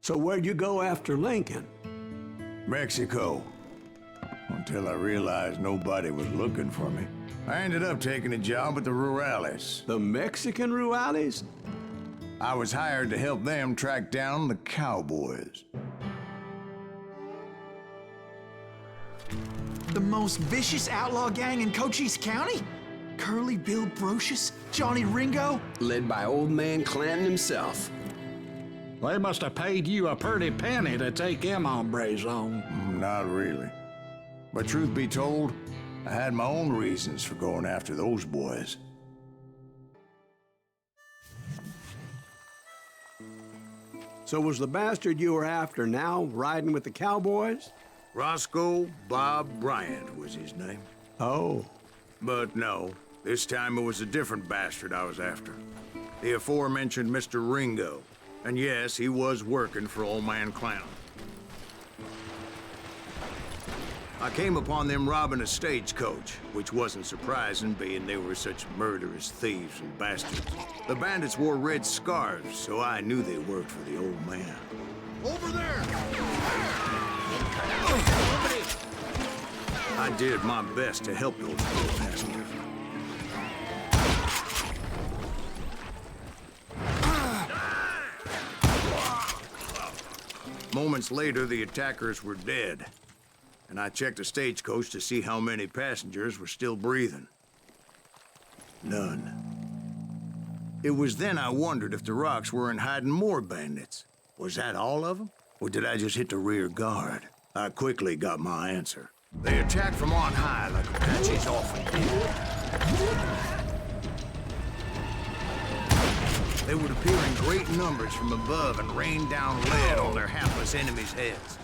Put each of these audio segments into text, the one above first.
So where'd you go after Lincoln? Mexico. Until I realized nobody was looking for me. I ended up taking a job at the Rurales. The Mexican Rurales? I was hired to help them track down the cowboys. The most vicious outlaw gang in Cochise County? Curly Bill Brocious? Johnny Ringo? Led by old man Clanton himself. They must have paid you a pretty penny to take them hombres on. Not really. But truth be told, I had my own reasons for going after those boys. So was the bastard you were after now riding with the cowboys? Roscoe Bob Bryant was his name. Oh. But no, this time it was a different bastard I was after. The aforementioned Mr. Ringo. And yes, he was working for old man Clanton. I came upon them robbing a stagecoach, which wasn't surprising, being they were such murderous thieves and bastards. The bandits wore red scarves, so I knew they worked for the old man. Over there! I did my best to help those poor passengers. Moments later, the attackers were dead. And I checked the stagecoach to see how many passengers were still breathing. None. It was then I wondered if the rocks weren't hiding more bandits. Was that all of them? Or did I just hit the rear guard? I quickly got my answer. They attacked from on high like Apaches often do. They would appear in great numbers from above and rain down lead on their hapless enemies' heads,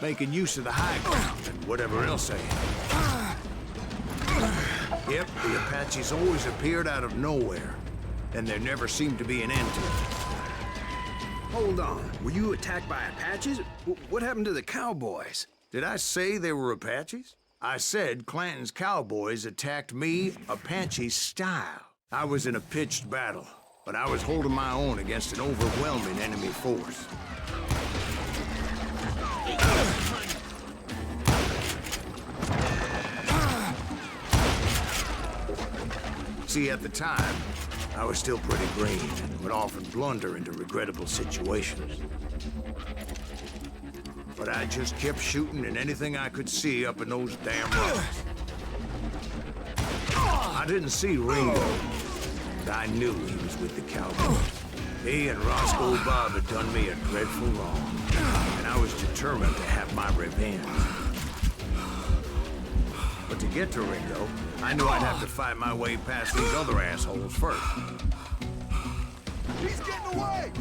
making use of the high ground and whatever else they had. Yep, the Apaches always appeared out of nowhere, and there never seemed to be an end to it. Hold on, were you attacked by Apaches? What happened to the cowboys? Did I say they were Apaches? I said Clanton's cowboys attacked me Apache style. I was in a pitched battle, but I was holding my own against an overwhelming enemy force. See, at the time, I was still pretty green and would often blunder into regrettable situations. But I just kept shooting at anything I could see up in those damn rocks. I didn't see Ringo, but I knew he was with the cowboys. He and Roscoe Bob had done me a dreadful wrong, and I was determined to have my revenge. But to get to Ringo, I knew I'd have to fight my way past these other assholes first. He's getting away!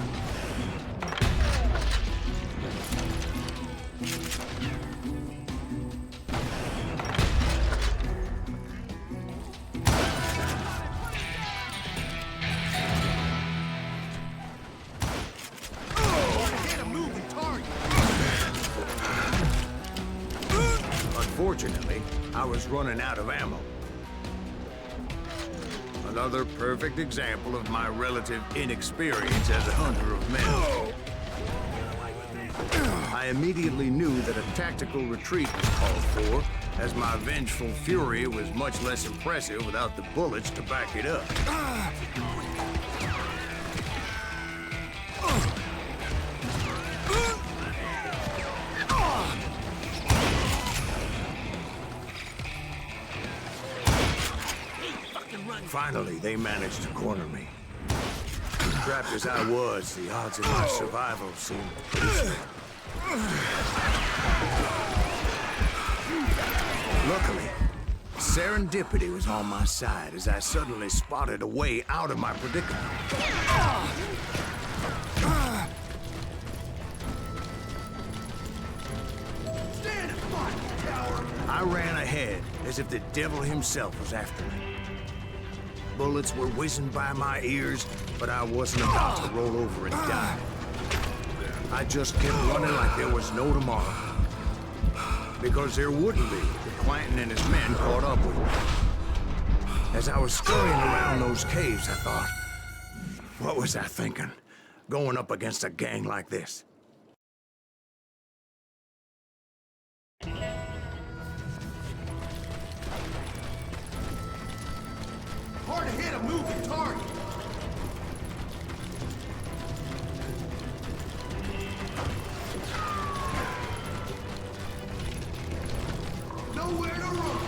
Unfortunately, I was running out of ammo. Another perfect example of my relative inexperience as a hunter of men. I immediately knew that a tactical retreat was called for, as my vengeful fury was much less impressive without the bullets to back it up. Finally, they managed to corner me. Trapped as I was, the odds of my survival seemed pretty slim. Luckily, serendipity was on my side as I suddenly spotted a way out of my predicament. Stand and fight, coward! I ran ahead as if the devil himself was after me. Bullets were whizzing by my ears, but I wasn't about to roll over and die. I just kept running like there was no tomorrow. Because there wouldn't be if Clanton and his men caught up with me. As I was scurrying around those caves, I thought, what was I thinking? going up against a gang like this. Hard to hit a moving target. Nowhere to run.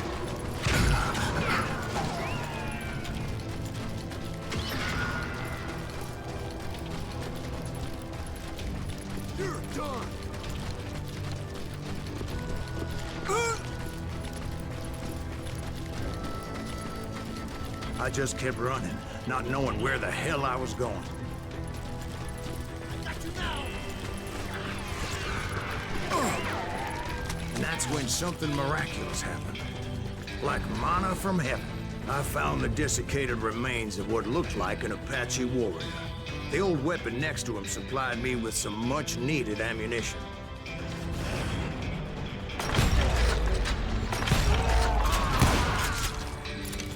You're done. I just kept running, not knowing where the hell I was going. And that's when something miraculous happened. Like manna from heaven, I found the desiccated remains of what looked like an Apache warrior. The old weapon next to him supplied me with some much-needed ammunition.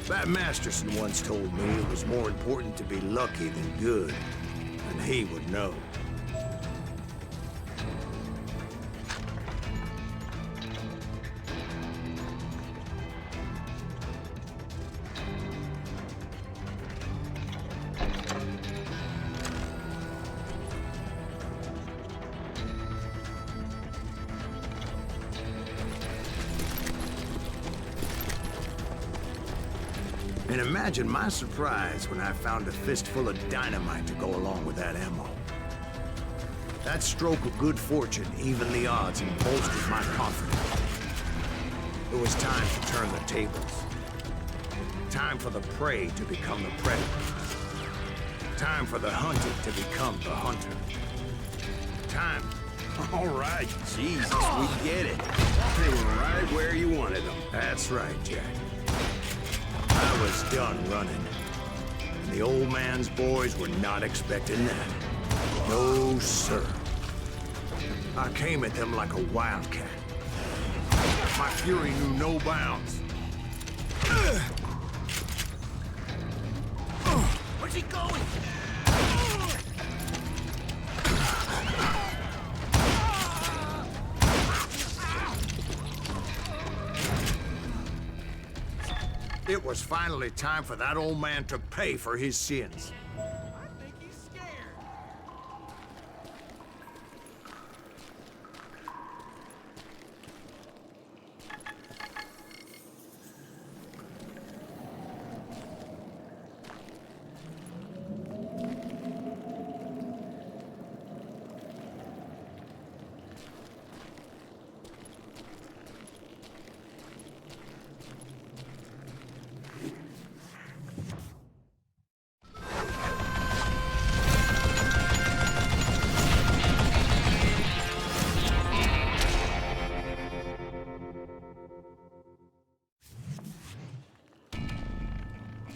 Bat Masterson once told me it was more important to be lucky than good, and he would know. And imagine my surprise when I found a fistful of dynamite to go along with that ammo. That stroke of good fortune evened the odds and bolstered my confidence. It was time to turn the tables. Time for the prey to become the predator. Time for the hunted to become the hunter. Time. All right, Jesus, we get it. They were right where you wanted them. That's right, Jack. I was done running. And the old man's boys were not expecting that. No, sir. I came at them like a wildcat. My fury knew no bounds. Where's he going? It was finally time for that old man to pay for his sins. I think he's scared.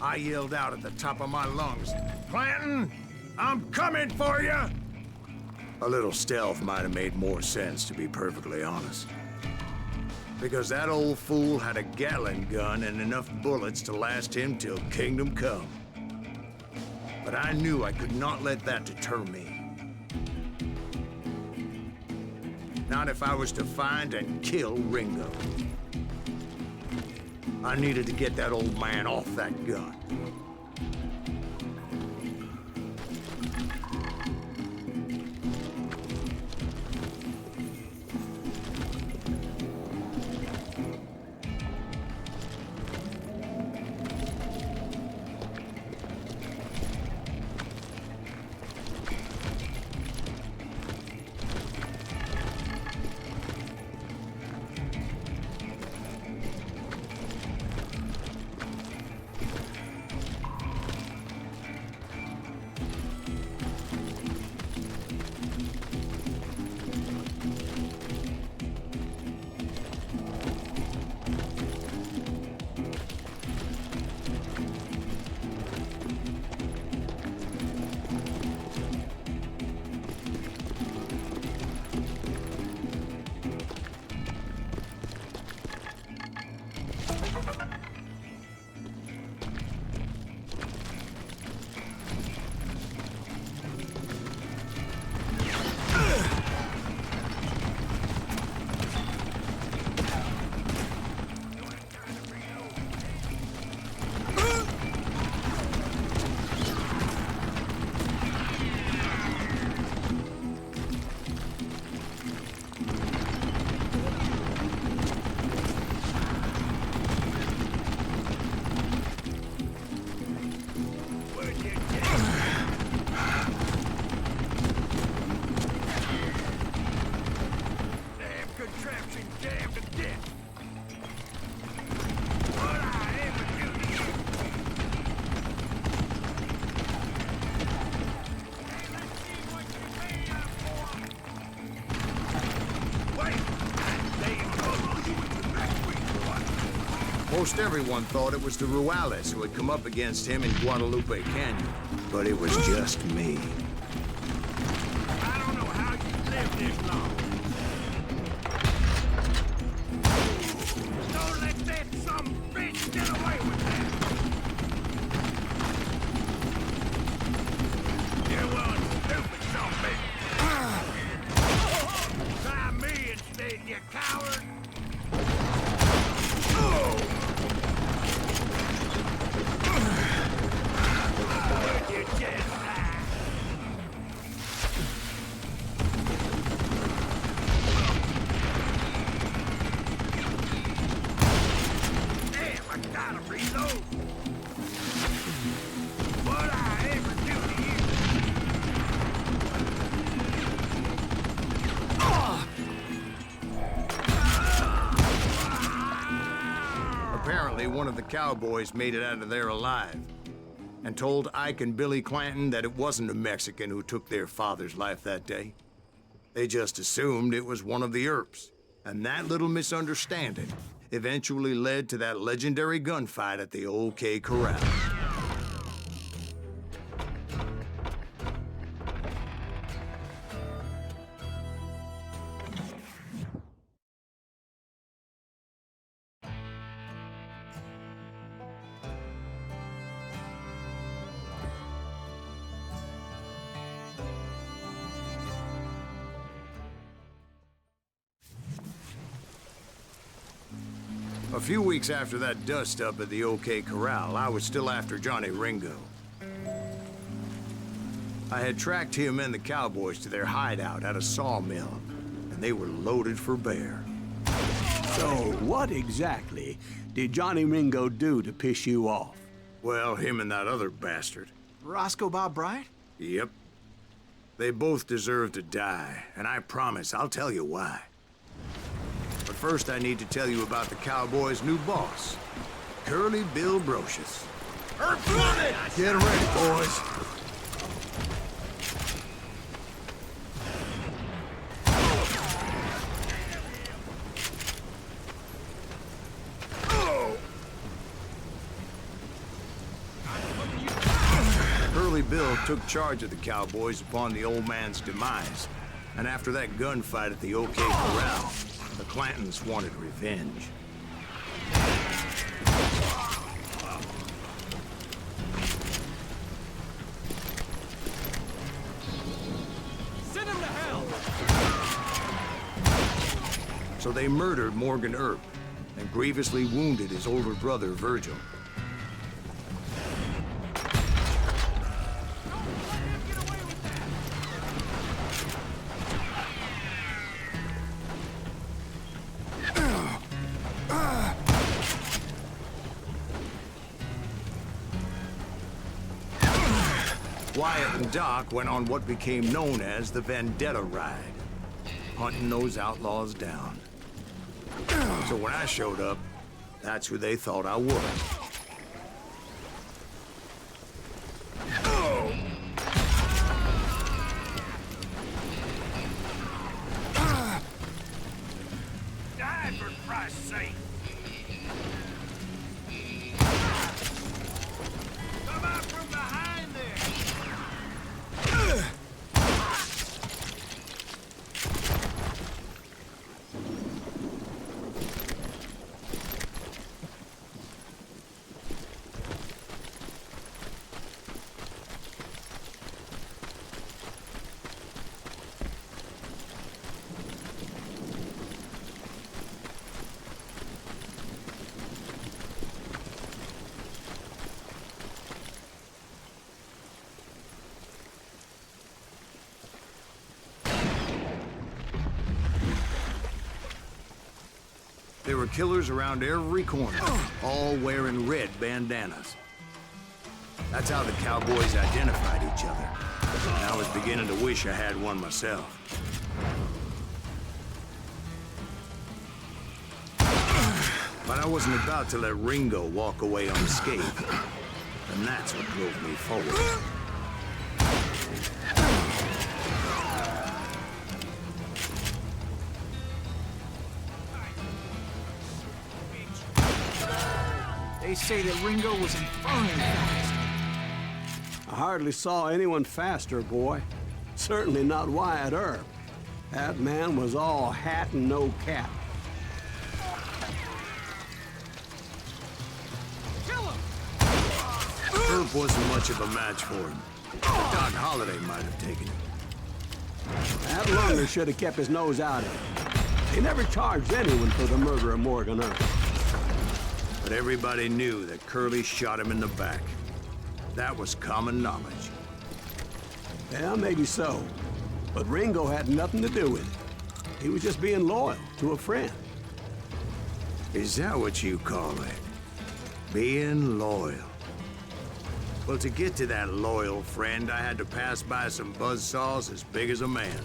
I yelled out at the top of my lungs, "Clanton, I'm coming for you!" A little stealth might have made more sense, to be perfectly honest. Because that old fool had a Gatling gun and enough bullets to last him till kingdom come. But I knew I could not let that deter me. Not if I was to find and kill Ringo. I needed to get that old man off that gun. Most everyone thought it was the JUAREZ who had come up against him in Guadalupe Canyon, but it was just me. I don't know how you lived this long. Don't let that some bitch get away with that. You're one stupid son of a bitch. Try me instead, you coward. You just died. Damn, I gotta reload. What I ever do to you? Apparently, one of the cowboys made it out of there alive and told Ike and Billy Clanton that it wasn't a Mexican who took their father's life that day. They just assumed it was one of the Earps, and that little misunderstanding eventually led to that legendary gunfight at the OK Corral. A few weeks after that dust-up at the OK Corral, I was still after Johnny Ringo. I had tracked him and the cowboys to their hideout at a sawmill, and they were loaded for bear. So, what exactly did Johnny Ringo do to piss you off? Well, him and that other bastard. Roscoe Bob Bryant? Yep. They both deserve to die, and I promise I'll tell you why. But first, I need to tell you about the Cowboys' new boss, Curly Bill Brocious. Get ready, boys. Curly Bill took charge of the Cowboys upon the old man's demise, and after that gunfight at the OK Corral, the Clantons wanted revenge. Send him to hell! So they murdered Morgan Earp and grievously wounded his older brother, Virgil. Wyatt and Doc went on what became known as the Vendetta Ride, hunting those outlaws down. So when I showed up, that's who they thought I was. Die for Christ's sake! Come out from behind there! There were killers around every corner, all wearing red bandanas. That's how the cowboys identified each other. And I was beginning to wish I had one myself. But I wasn't about to let Ringo walk away unscathed. And that's what drove me forward. They say that Ringo was infernally fast. I hardly saw anyone faster, boy. Certainly not Wyatt Earp. That man was all hat and no cap. Earp wasn't much of a match for him. Doc Holliday might have taken him. That longer should have kept his nose out of it. They never charged anyone for the murder of Morgan Earp. But everybody knew that Curly shot him in the back. That was common knowledge. Yeah, maybe so. But Ringo had nothing to do with it. He was just being loyal to a friend. Is that what you call it? Being loyal? Well, to get to that loyal friend, I had to pass by some buzzsaws as big as a man.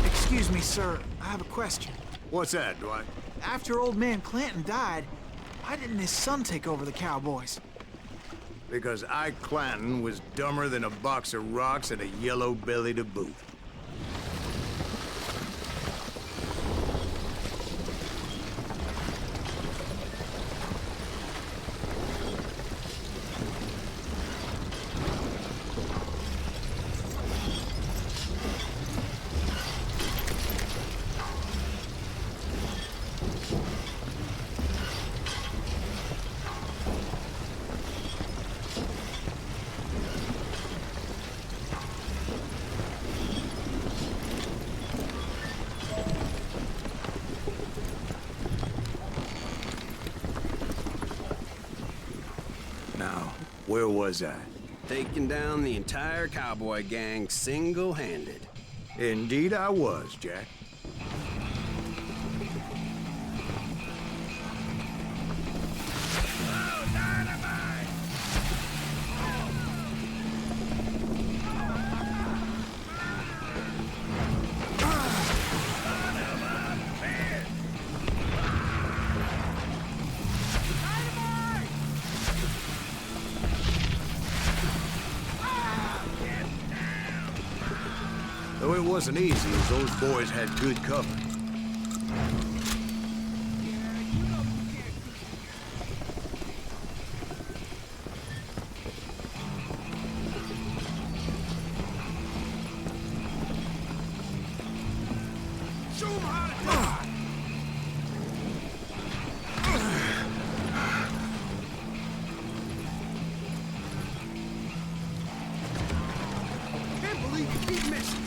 Excuse me, sir. I have a question. What's that, Dwight? After old man Clanton died, why didn't his son take over the Cowboys? Because Ike Clanton was dumber than a box of rocks and a yellow belly to boot. Now, where was I? Taking down the entire cowboy gang single-handed. Indeed I was, Jack. Though it wasn't easy, as those boys had good cover. Show 'em how to die! Can't believe you keep missing.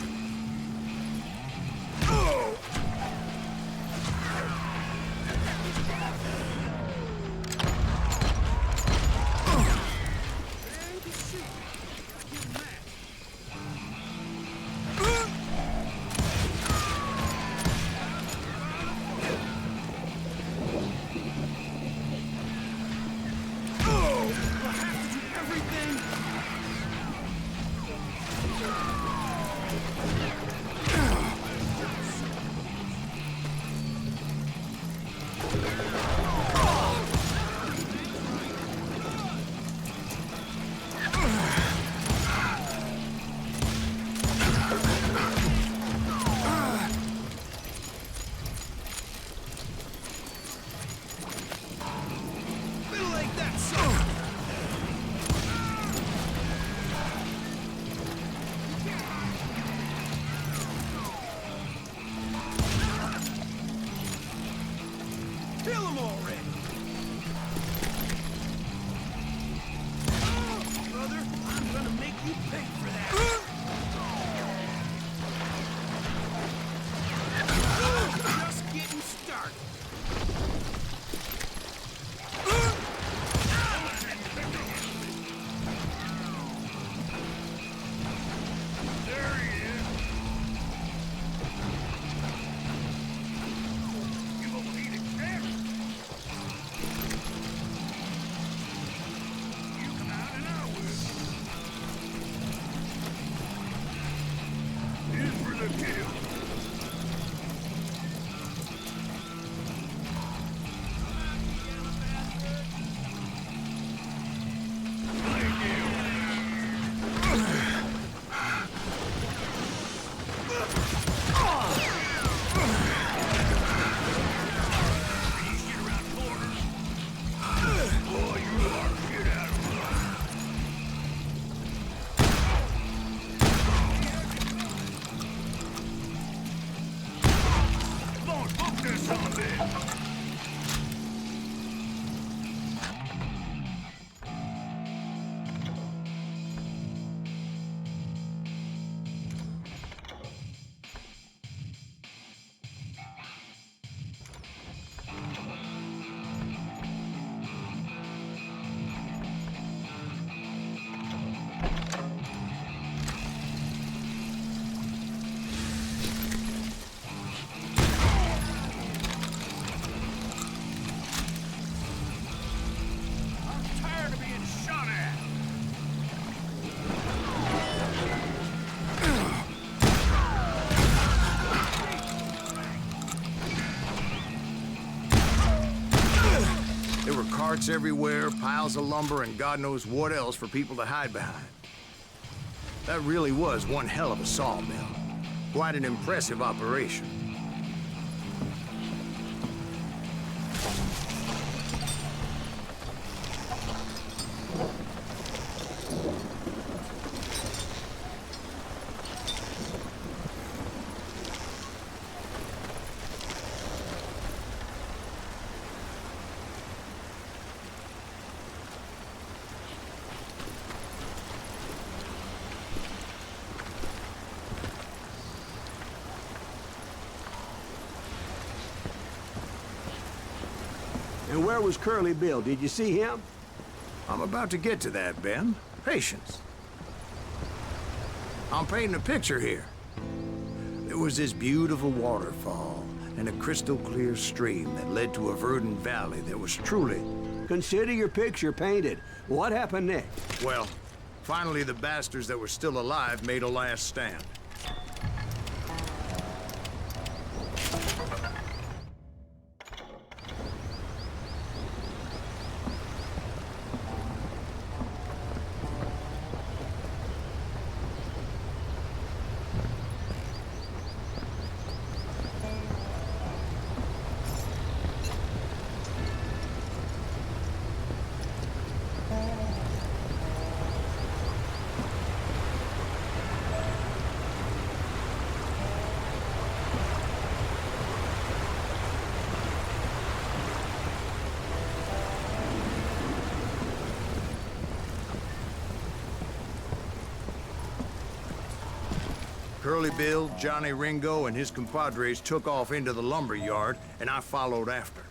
Kill him already! Oh, brother, I'm gonna make you pay for that! Just getting started. There were carts everywhere, piles of lumber, and God knows what else for people to hide behind. That really was one hell of a sawmill. Quite an impressive operation. And where was Curly Bill? Did you see him? I'm about to get to that, Ben. Patience. I'm painting a picture here. There was this beautiful waterfall and a crystal clear stream that led to a verdant valley that was truly... Consider your picture painted. What happened next? Well, finally the bastards that were still alive made a last stand. Curly Bill, Johnny Ringo, and his compadres took off into the lumber yard, and I followed after.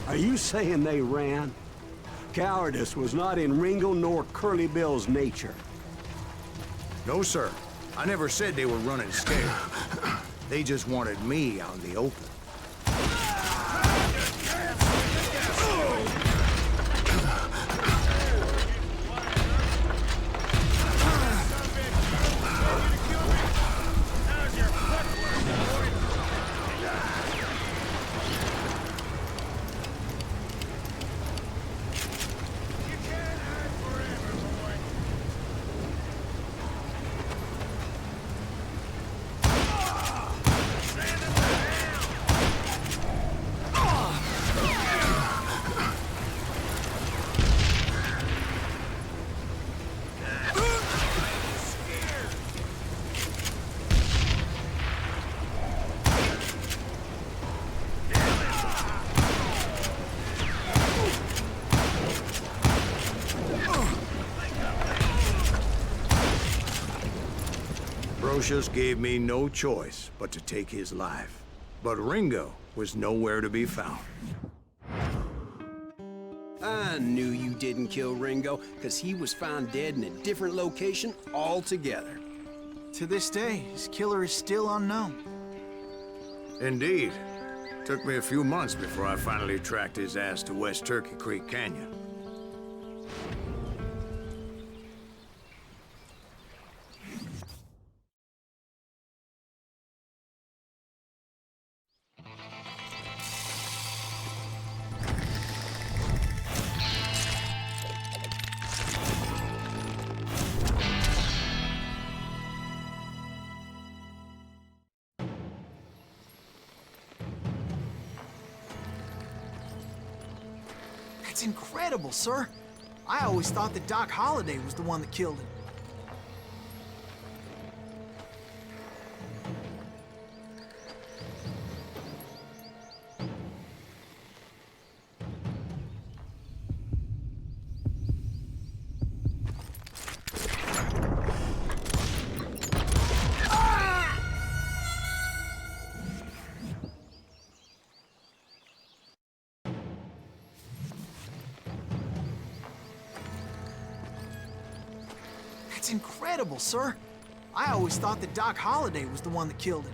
Are you saying they ran? Cowardice was not in Ringo nor Curly Bill's nature. No, sir. I never said they were running scared. They just wanted me out in the open. Brocious gave me no choice but to take his life. But Ringo was nowhere to be found. I knew you didn't kill Ringo, because he was found dead in a different location altogether. To this day, his killer is still unknown. Indeed. Took me a few months before I finally tracked his ass to West Turkey Creek Canyon. That's incredible, sir. I always thought that Doc Holliday was the one that killed him. That's incredible, sir. I always thought that Doc Holliday was the one that killed him.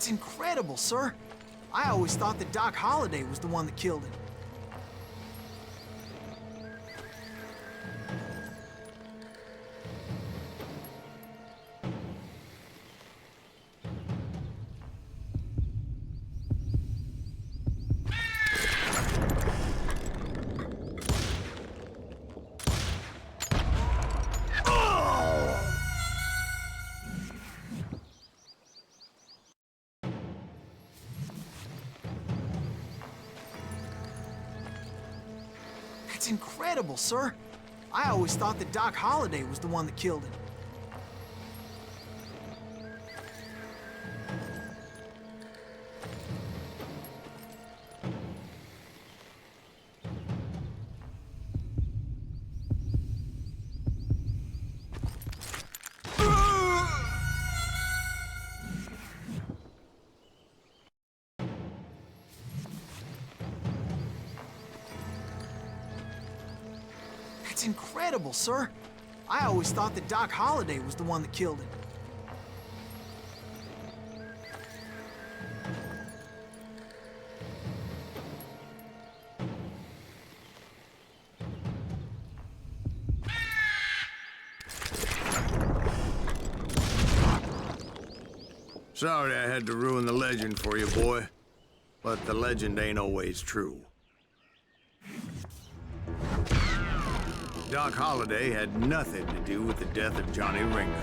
That's incredible, sir. I always thought that Doc Holliday was the one that killed him. That's incredible, sir. I always thought that Doc Holliday was the one that killed him. That's incredible, sir. I always thought that Doc Holliday was the one that killed him. Sorry I had to ruin the legend for you, boy. But the legend ain't always true. Doc Holliday had nothing to do with the death of Johnny Ringo.